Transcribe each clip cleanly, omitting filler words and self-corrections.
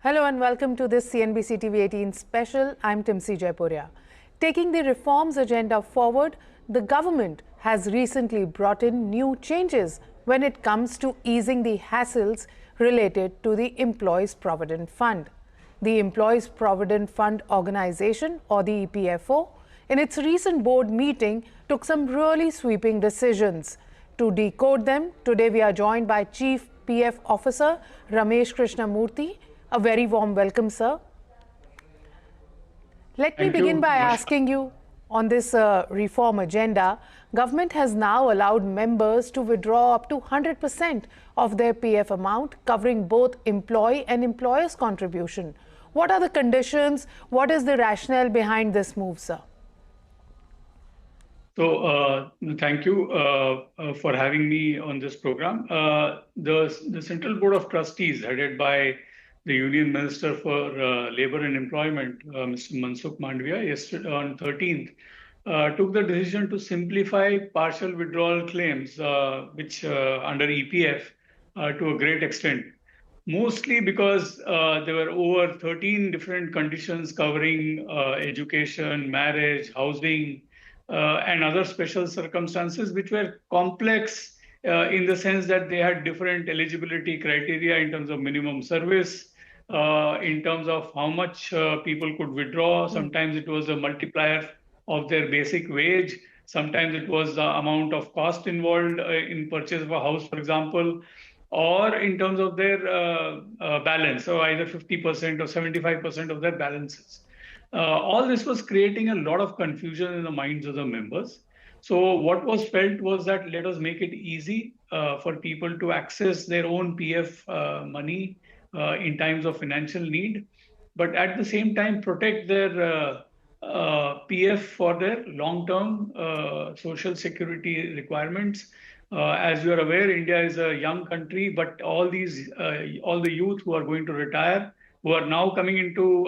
Hello and welcome to this CNBC-TV18 special. I'm Timsi Jaipuria. Taking the reforms agenda forward, the government has recently brought in new changes when it comes to easing the hassles related to the Employees Provident Fund. The Employees Provident Fund Organization, or the EPFO, in its recent board meeting took some really sweeping decisions. To decode them, today we are joined by Chief PF Officer Ramesh Krishnamurthi. A very warm welcome, sir. Let me begin by asking you, on this reform agenda, government has now allowed members to withdraw up to 100% of their PF amount, covering both employee and employer's contribution. What are the conditions? What is the rationale behind this move, sir? So, thank you for having me on this program. The Central Board of Trustees, headed by the Union Minister for Labour and Employment, Mr. Mansukh Mandviya, yesterday on 13th, took the decision to simplify partial withdrawal claims, which under EPF to a great extent. Mostly because there were over 13 different conditions covering education, marriage, housing, and other special circumstances, which were complex in the sense that they had different eligibility criteria in terms of minimum service, in terms of how much people could withdraw. Sometimes it was a multiplier of their basic wage. Sometimes it was the amount of cost involved in purchase of a house, for example, or in terms of their balance, so either 50% or 75% of their balances. All this was creating a lot of confusion in the minds of the members. So what was felt was that let us make it easy for people to access their own PF money in times of financial need, but at the same time protect their PF for their long-term social security requirements. As you are aware, India is a young country, but all the youth who are going to retire, who are now coming into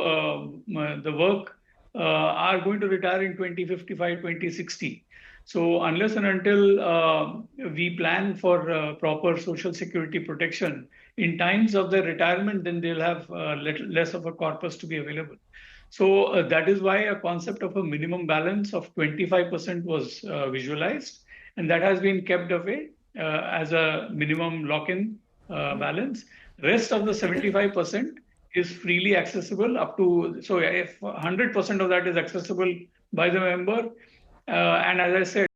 the work, are going to retire in 2055, 2060. So unless and until we plan for proper social security protection in times of their retirement, then they'll have less of a corpus to be available. So that is why a concept of a minimum balance of 25% was visualized, and that has been kept away as a minimum lock-in balance. Rest of the 75% is freely accessible up to, so if 100% of that is accessible by the member, and as I said,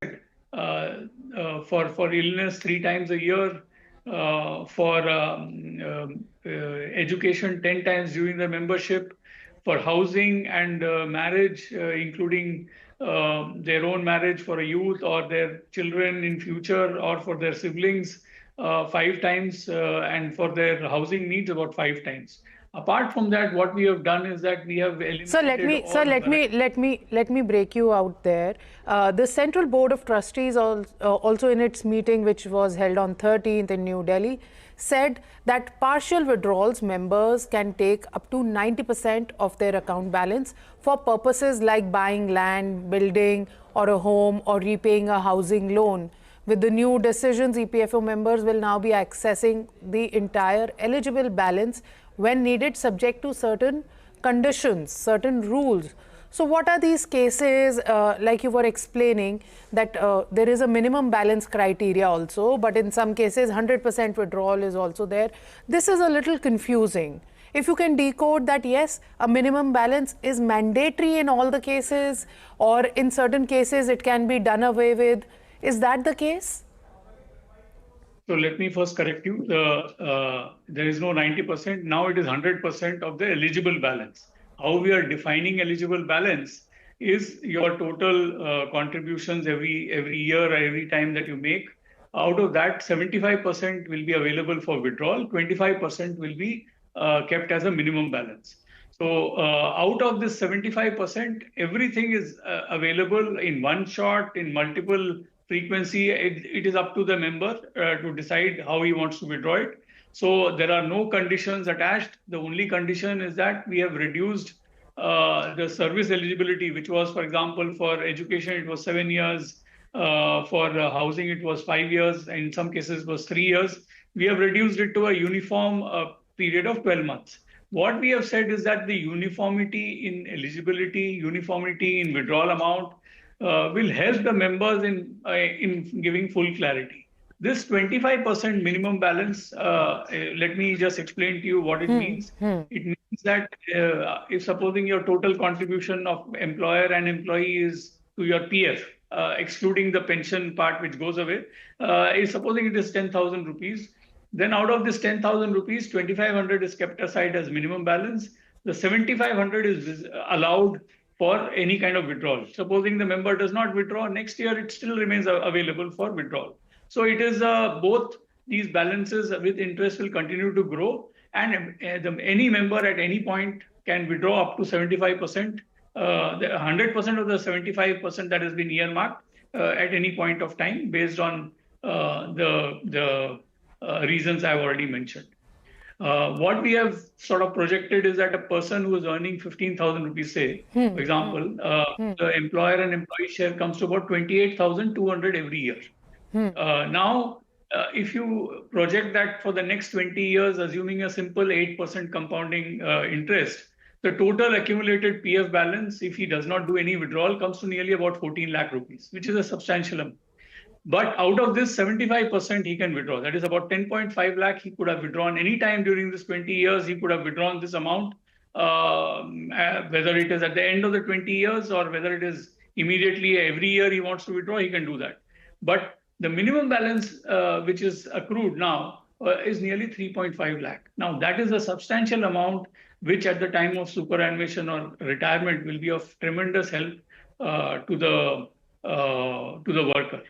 for illness 3 times a year, for education 10 times during the membership, for housing and marriage, including their own marriage for a youth or their children in future, or for their siblings 5 times, and for their housing needs about 5 times. Apart from that, what we have done is that we have eliminated. Let me break you out there. The Central Board of Trustees also in its meeting, which was held on 13th in New Delhi, said that partial withdrawals members can take up to 90% of their account balance for purposes like buying land, building or a home, or repaying a housing loan. With the new decisions, EPFO members will now be accessing the entire eligible balance when needed, subject to certain conditions, certain rules. So what are these cases, like you were explaining, that there is a minimum balance criteria also, but in some cases 100% withdrawal is also there. This is a little confusing. If you can decode that, yes, a minimum balance is mandatory in all the cases, or in certain cases it can be done away with. Is that the case? So let me first correct you. There is no 90%. Now it is 100% of the eligible balance. How we are defining eligible balance is your total contributions every year or every time that you make. Out of that, 75% will be available for withdrawal. 25% will be kept as a minimum balance. So out of this 75%, everything is available in one shot, in multiple frequency. It is up to the member to decide how he wants to withdraw it. So there are no conditions attached. The only condition is that we have reduced the service eligibility, which was, for example, for education, it was 7 years. For housing, it was 5 years. In some cases, it was 3 years. We have reduced it to a uniform period of 12 months. What we have said is that the uniformity in eligibility, uniformity in withdrawal amount will help the members in giving full clarity. This 25% minimum balance, let me just explain to you what it means. It means that if supposing your total contribution of employer and employee is to your PF, excluding the pension part which goes away, is supposing it is 10,000 rupees, then out of this 10,000 rupees, 2,500 is kept aside as minimum balance. The 7,500 is allowed for any kind of withdrawal. Supposing the member does not withdraw, next year it still remains available for withdrawal. So it is both these balances with interest will continue to grow, and any member at any point can withdraw up to 75%, 100% of the 75% that has been earmarked at any point of time based on the reasons I've already mentioned. What we have sort of projected is that a person who is earning 15,000 rupees, say, for example, the employer and employee share comes to about 28,200 every year. Now, if you project that for the next 20 years, assuming a simple 8% compounding interest, the total accumulated PF balance, if he does not do any withdrawal, comes to nearly about 14 lakh rupees, which is a substantial amount. But out of this, 75% he can withdraw. That is about 10.5 lakh he could have withdrawn any time during this 20 years. He could have withdrawn this amount, whether it is at the end of the 20 years or whether it is immediately every year he wants to withdraw, he can do that. But the minimum balance which is accrued now is nearly 3.5 lakh. Now, that is a substantial amount which at the time of superannuation or retirement will be of tremendous help to the worker.